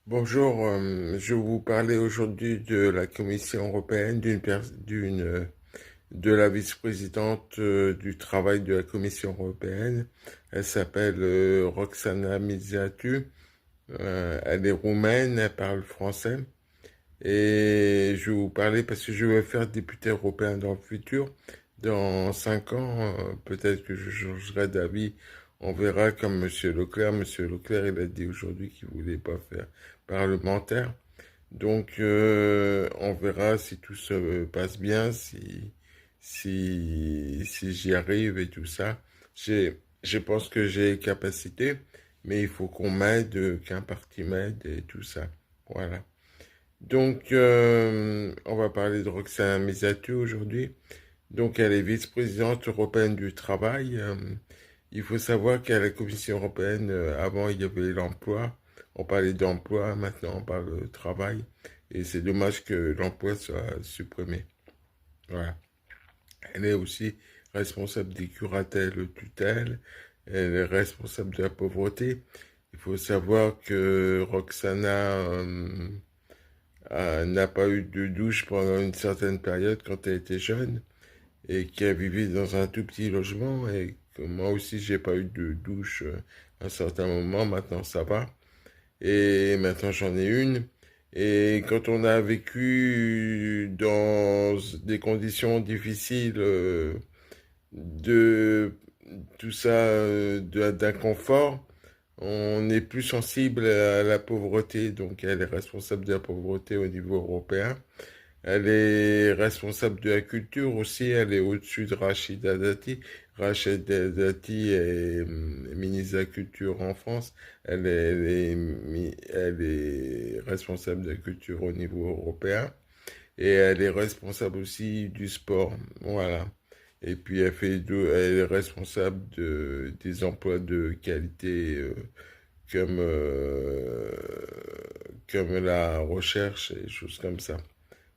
Bonjour, je vais vous parler aujourd'hui de la Commission européenne, de la vice-présidente du travail de la Commission européenne. Elle s'appelle Roxana Mizatu. Elle est roumaine, elle parle français. Et je vais vous parler parce que je vais faire député européen dans le futur. Dans 5 ans, peut-être que je changerai d'avis. On verra comme Monsieur Leclerc. Monsieur Leclerc, il a dit aujourd'hui qu'il voulait pas faire parlementaire. Donc, on verra si tout se passe bien, si j'y arrive et tout ça. Je pense que j'ai les capacités, mais il faut qu'on m'aide, qu'un parti m'aide et tout ça. Voilà. Donc, on va parler de Roxana Mesatu aujourd'hui. Donc, elle est vice-présidente européenne du travail. Il faut savoir qu'à la Commission européenne, avant, il y avait l'emploi. On parlait d'emploi, maintenant on parle de travail. Et c'est dommage que l'emploi soit supprimé. Voilà. Elle est aussi responsable des curatelles tutelles. Elle est responsable de la pauvreté. Il faut savoir que Roxana n'a pas eu de douche pendant une certaine période quand elle était jeune et qui a vécu dans un tout petit logement et que moi aussi j'ai pas eu de douche à un certain moment, maintenant ça va et maintenant j'en ai une. Et quand on a vécu dans des conditions difficiles de tout ça, d'inconfort, on est plus sensible à la pauvreté, donc elle est responsable de la pauvreté au niveau européen. Elle est responsable de la culture aussi, elle est au-dessus de Rachida Dati. Rachida Dati est ministre de la Culture en France. Elle est responsable de la culture au niveau européen. Et elle est responsable aussi du sport. Voilà. Et puis elle est responsable des emplois de qualité comme, euh, comme la recherche et des choses comme ça.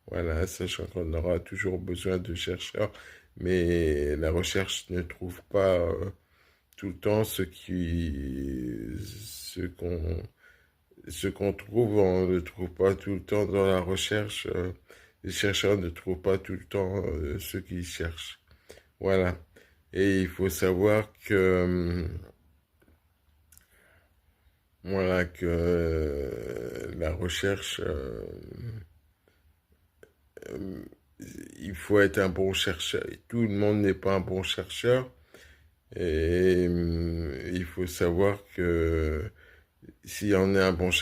Voilà, sachant qu'on aura toujours besoin de chercheurs, mais la recherche ne trouve pas tout le temps ce qu'on trouve, on ne trouve pas tout le temps dans la recherche. Les chercheurs ne trouvent pas tout le temps ce qu'ils cherchent. Voilà. Et il faut savoir que, voilà, que la recherche, euh, il faut être un bon chercheur. Tout le monde n'est pas un bon chercheur. Et il faut savoir que si on est un bon chercheur,